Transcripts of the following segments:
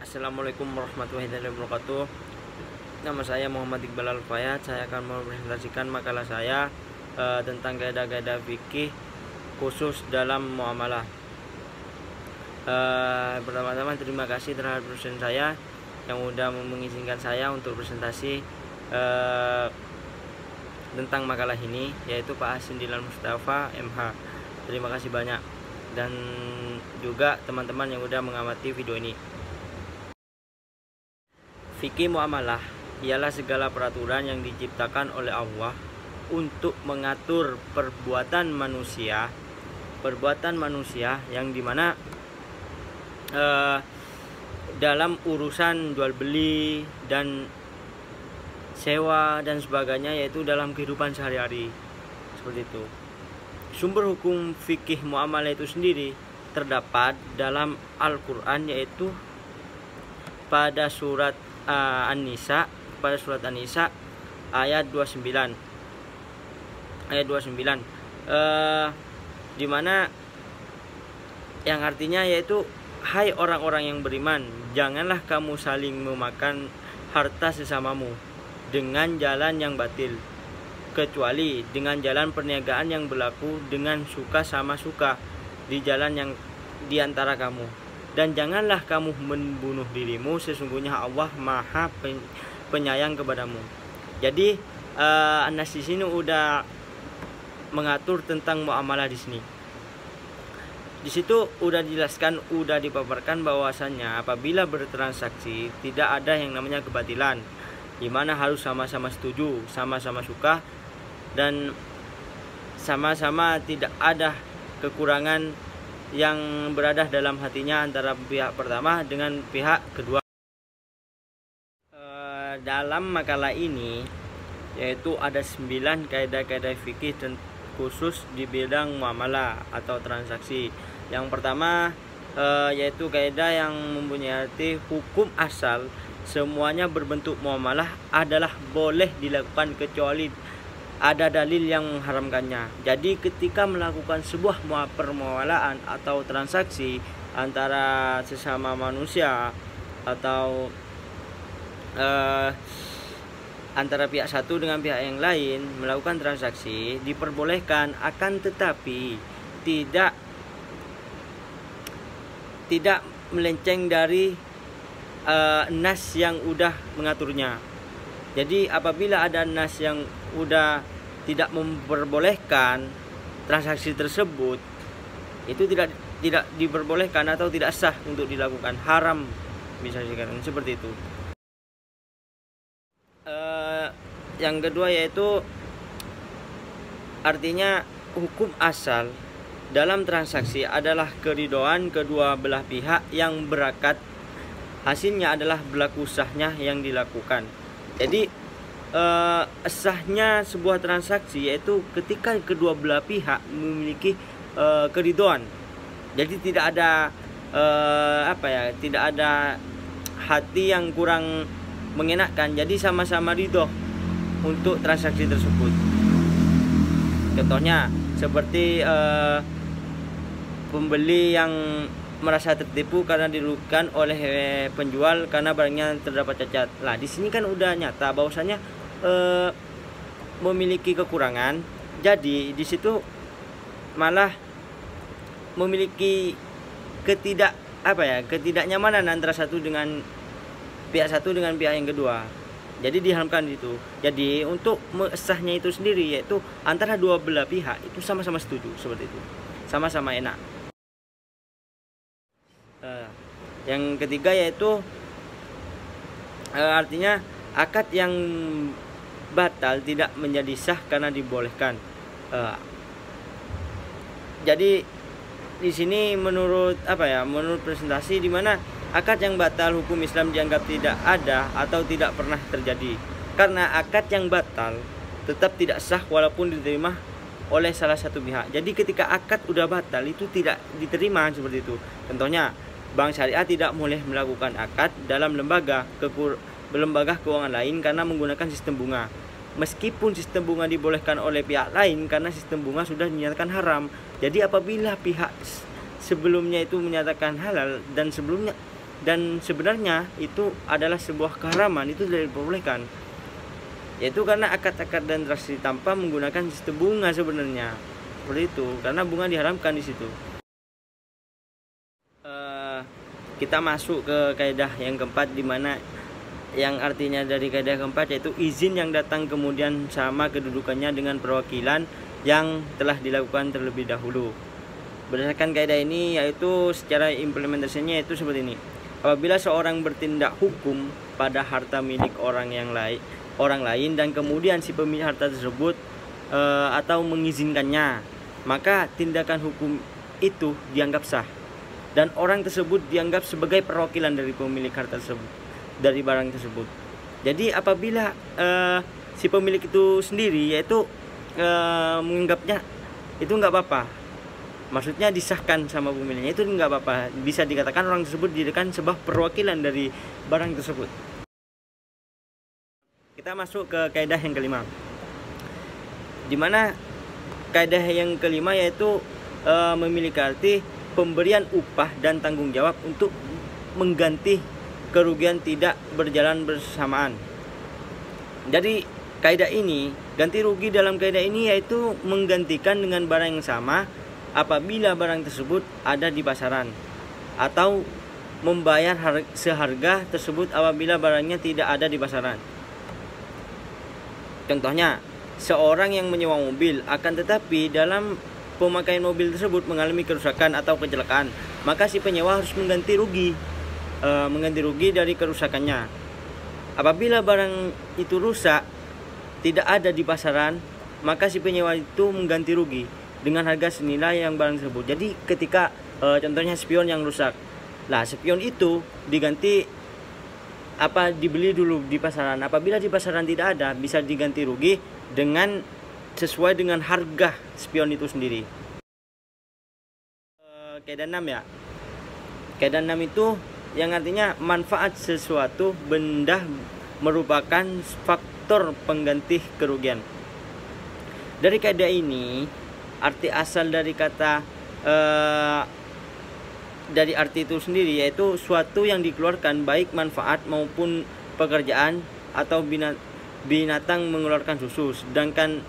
Assalamualaikum warahmatullahi wabarakatuh. Nama saya Muhammad Iqbal Al-Fayad. Saya akan mempresentasikan makalah saya tentang kaidah-kaidah fikih khusus dalam muamalah. Pertama-tama terima kasih terhadap dosen saya yang sudah mengizinkan saya untuk presentasi tentang makalah ini, yaitu Pak Hasin Dilan Mustafa MH. Terima kasih banyak, dan juga teman-teman yang sudah mengamati video ini. Fikih muamalah ialah segala peraturan yang diciptakan oleh Allah untuk mengatur perbuatan manusia yang dimana dalam urusan jual beli dan sewa dan sebagainya, yaitu dalam kehidupan sehari-hari seperti itu. Sumber hukum fikih muamalah itu sendiri terdapat dalam Al-Quran, yaitu pada surat An-Nisa, ayat 29, di mana yang artinya yaitu, hai orang-orang yang beriman, janganlah kamu saling memakan harta sesamamu dengan jalan yang batil, kecuali dengan jalan perniagaan yang berlaku dengan suka sama suka di jalan yang diantara kamu. Dan janganlah kamu membunuh dirimu, sesungguhnya Allah Maha Penyayang kepadamu. Jadi Anas di sini udah mengatur tentang muamalah di sini. Di situ udah dijelaskan, udah dipaparkan bahwasannya apabila bertransaksi tidak ada yang namanya kebatilan, di mana harus sama-sama setuju, sama-sama suka, dan sama-sama tidak ada kekurangan yang berada dalam hatinya antara pihak pertama dengan pihak kedua. Dalam makalah ini yaitu ada 9 kaidah-kaidah fikih khusus di bidang muamalah atau transaksi. Yang pertama yaitu kaidah yang mempunyai arti hukum asal semuanya berbentuk muamalah adalah boleh dilakukan kecuali ada dalil yang mengharamkannya. Jadi ketika melakukan sebuah permuamalaan atau transaksi antara sesama manusia atau antara pihak satu dengan pihak yang lain melakukan transaksi diperbolehkan, akan tetapi tidak melenceng dari nas yang udah mengaturnya. Jadi apabila ada nas yang udah tidak memperbolehkan transaksi tersebut, itu tidak diperbolehkan atau tidak sah untuk dilakukan, haram bisa dikatakan seperti itu. Yang kedua yaitu artinya hukum asal dalam transaksi adalah keridhoan kedua belah pihak yang berakat, hasilnya adalah berlaku sahnya yang dilakukan. Jadi sahnya sebuah transaksi yaitu ketika kedua belah pihak memiliki keridhoan. Jadi tidak ada tidak ada hati yang kurang mengenakan. Jadi sama-sama ridho untuk transaksi tersebut. Contohnya seperti pembeli yang merasa tertipu karena dirugikan oleh penjual karena barangnya terdapat cacat. Nah, di sini kan udah nyata bahwasanya memiliki kekurangan. Jadi di situ malah memiliki ketidaknyamanan antara pihak satu dengan pihak yang kedua. Jadi diharamkan itu. Jadi untuk sahnya itu sendiri yaitu antara dua belah pihak itu sama-sama setuju seperti itu, sama-sama enak. Yang ketiga yaitu artinya akad yang batal tidak menjadi sah karena dibolehkan. Jadi di sini menurut presentasi di mana akad yang batal hukum Islam dianggap tidak ada atau tidak pernah terjadi, karena akad yang batal tetap tidak sah walaupun diterima oleh salah satu pihak. Jadi ketika akad udah batal itu tidak diterima seperti itu. Contohnya, bank syariah tidak boleh melakukan akad dalam lembaga keuangan lain karena menggunakan sistem bunga. Meskipun sistem bunga dibolehkan oleh pihak lain karena sistem bunga sudah dinyatakan haram. Jadi apabila pihak sebelumnya itu menyatakan halal dan sebelumnya dan sebenarnya itu adalah sebuah keharaman, itu tidak diperbolehkan, yaitu karena akad-akad dan transaksi tanpa menggunakan sistem bunga sebenarnya, seperti itu, karena bunga diharamkan di situ. Kita masuk ke kaidah yang keempat, di mana yang artinya dari kaidah keempat yaitu izin yang datang kemudian sama kedudukannya dengan perwakilan yang telah dilakukan terlebih dahulu. Berdasarkan kaidah ini, yaitu secara implementasinya itu seperti ini. Apabila seorang bertindak hukum pada harta milik orang lain dan kemudian si pemilik harta tersebut atau mengizinkannya, maka tindakan hukum itu dianggap sah dan orang tersebut dianggap sebagai perwakilan dari pemilik harta tersebut, dari barang tersebut. Jadi apabila si pemilik itu sendiri yaitu menganggapnya itu nggak apa-apa, maksudnya disahkan sama pemiliknya, itu nggak apa-apa, bisa dikatakan orang tersebut dijadikan sebuah perwakilan dari barang tersebut. Kita masuk ke kaidah yang kelima, di mana kaidah yang kelima yaitu memiliki arti pemberian upah dan tanggung jawab untuk mengganti kerugian tidak berjalan bersamaan. Jadi kaidah ini, ganti rugi dalam kaidah ini yaitu menggantikan dengan barang yang sama apabila barang tersebut ada di pasaran, atau membayar seharga tersebut apabila barangnya tidak ada di pasaran. Contohnya, seorang yang menyewa mobil akan tetapi dalam pemakaian mobil tersebut mengalami kerusakan atau kecelakaan, maka si penyewa harus mengganti rugi dari kerusakannya. Apabila barang itu rusak, tidak ada di pasaran, maka si penyewa itu mengganti rugi dengan harga senilai yang barang tersebut. Jadi ketika contohnya spion yang rusak, lah spion itu diganti dibeli dulu di pasaran. Apabila di pasaran tidak ada, bisa diganti rugi dengan sesuai dengan harga spion itu sendiri. Kaidah 6 ya. Kaidah 6 itu yang artinya manfaat sesuatu benda merupakan faktor pengganti kerugian. Dari kaidah ini, arti asal dari kata dari arti itu sendiri yaitu suatu yang dikeluarkan baik manfaat maupun pekerjaan, atau binatang mengeluarkan susu. Sedangkan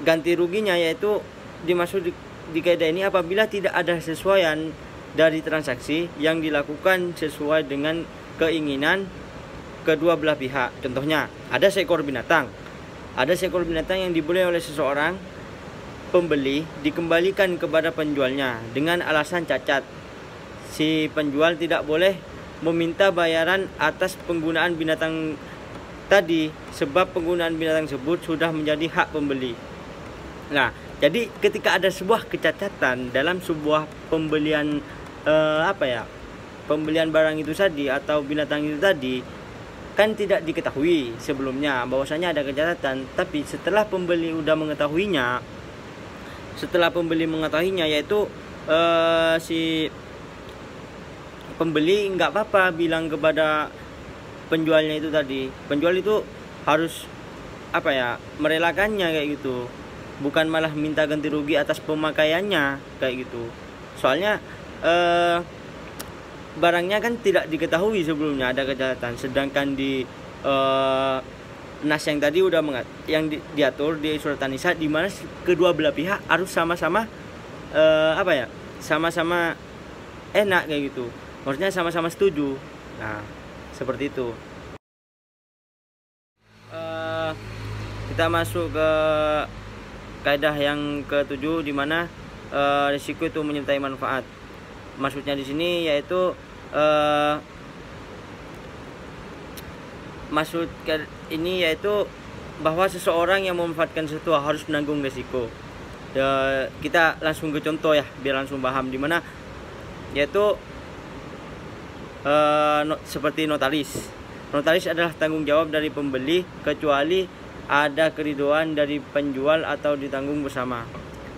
ganti ruginya yaitu dimaksud di kaidah ini apabila tidak ada sesuaian dari transaksi yang dilakukan sesuai dengan keinginan kedua belah pihak. Contohnya, ada seekor binatang yang dibeli oleh seseorang pembeli dikembalikan kepada penjualnya dengan alasan cacat. Si penjual tidak boleh meminta bayaran atas penggunaan binatang tadi, sebab penggunaan binatang tersebut sudah menjadi hak pembeli. Nah, jadi ketika ada sebuah kecacatan dalam sebuah pembelian pembelian barang itu tadi atau binatang itu tadi, kan tidak diketahui sebelumnya bahwasanya ada kecacatan, tapi setelah pembeli mengetahuinya yaitu si pembeli nggak apa-apa bilang kepada penjualnya itu tadi. Penjual itu harus merelakannya kayak gitu, bukan malah minta ganti rugi atas pemakaiannya kayak gitu. Soalnya barangnya kan tidak diketahui sebelumnya ada kejahatan, sedangkan di nas yang tadi udah diatur di surat An-Nisa, di mana kedua belah pihak harus sama-sama sama-sama enak kayak gitu, maksudnya sama-sama setuju. Nah, seperti itu. Kita masuk ke kaidah yang ke-7, di mana risiko itu menyertai manfaat. Maksudnya di sini yaitu bahwa seseorang yang memanfaatkan sesuatu harus menanggung risiko. Kita langsung ke contoh ya, biar langsung paham, di mana yaitu seperti notaris. Notaris adalah tanggung jawab dari pembeli kecuali ada keridoan dari penjual atau ditanggung bersama.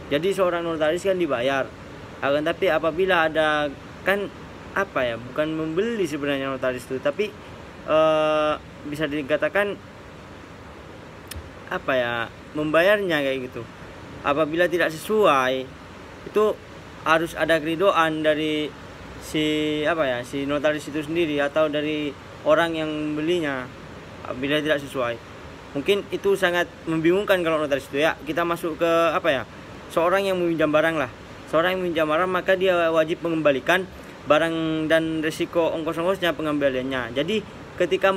Jadi seorang notaris kan dibayar, akan tapi apabila ada bukan membeli sebenarnya notaris itu, tapi bisa dikatakan membayarnya kayak gitu. Apabila tidak sesuai, itu harus ada keridoan dari si notaris itu sendiri atau dari orang yang belinya bila tidak sesuai. Mungkin itu sangat membingungkan kalau notaris itu ya. Kita masuk ke seorang yang meminjam barang lah. Seorang yang meminjam barang maka dia wajib mengembalikan barang dan risiko ongkos-ongkosnya pengembaliannya. Jadi ketika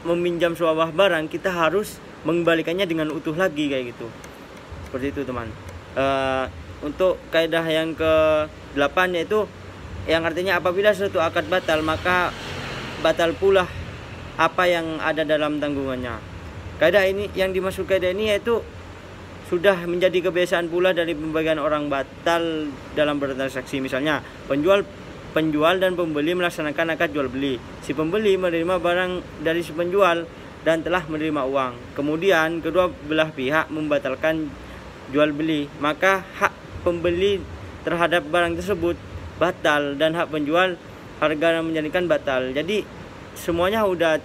meminjam sebuah barang, kita harus mengembalikannya dengan utuh lagi kayak gitu. Seperti itu teman. Untuk kaidah yang ke-8 yaitu yang artinya apabila suatu akad batal maka batal pula apa yang ada dalam tanggungannya. Kaidah ini yang dimaksud kaidah ini yaitu sudah menjadi kebiasaan pula dari pembagian orang batal dalam bertransaksi. Misalnya penjual dan pembeli melaksanakan akad jual beli. Si pembeli menerima barang dari si penjual dan telah menerima uang. Kemudian kedua belah pihak membatalkan jual beli, maka hak pembeli terhadap barang tersebut batal dan hak penjual harga menjadikan batal. Jadi semuanya udah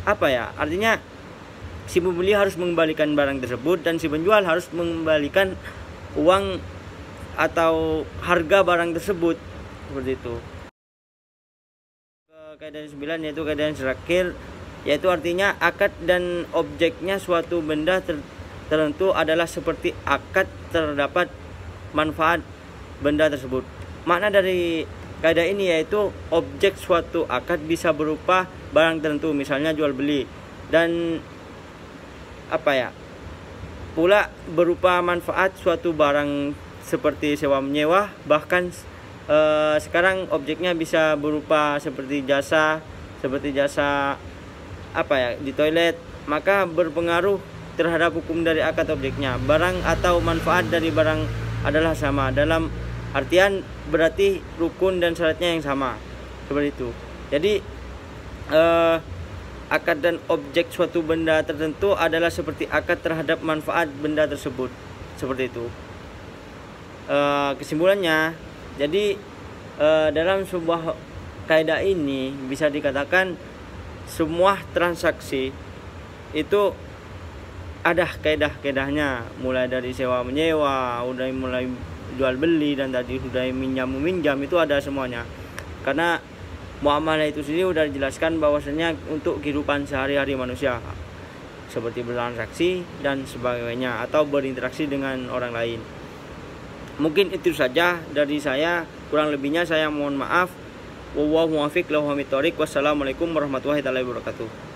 artinya si pembeli harus mengembalikan barang tersebut dan si penjual harus mengembalikan uang atau harga barang tersebut. Seperti itu. Kaidah 9 yaitu kaidah yang terakhir, yaitu artinya akad dan objeknya suatu benda tertentu adalah seperti akad terdapat manfaat benda tersebut. Makna dari kaidah ini yaitu objek suatu akad bisa berupa barang tertentu, misalnya jual beli, dan pula berupa manfaat suatu barang seperti sewa menyewa. Bahkan sekarang objeknya bisa berupa seperti jasa di toilet, maka berpengaruh terhadap hukum dari akad objeknya. Barang atau manfaat dari barang adalah sama, dalam artian berarti rukun dan syaratnya yang sama. Seperti itu. Jadi akad dan objek suatu benda tertentu adalah seperti akad terhadap manfaat benda tersebut. Seperti itu. Kesimpulannya, jadi dalam sebuah kaidah ini bisa dikatakan semua transaksi itu ada kaidah-kaidahnya, mulai dari sewa menyewa, mulai jual beli, dan tadi sudah minjam meminjam, itu ada semuanya. Karena muamalah itu sendiri sudah dijelaskan bahwasanya untuk kehidupan sehari-hari manusia seperti bertransaksi dan sebagainya atau berinteraksi dengan orang lain. Mungkin itu saja dari saya, kurang lebihnya saya mohon maaf. Wallahu muwaffiq ila aqwamit thoriq. Wassalamualaikum warahmatullahi wabarakatuh.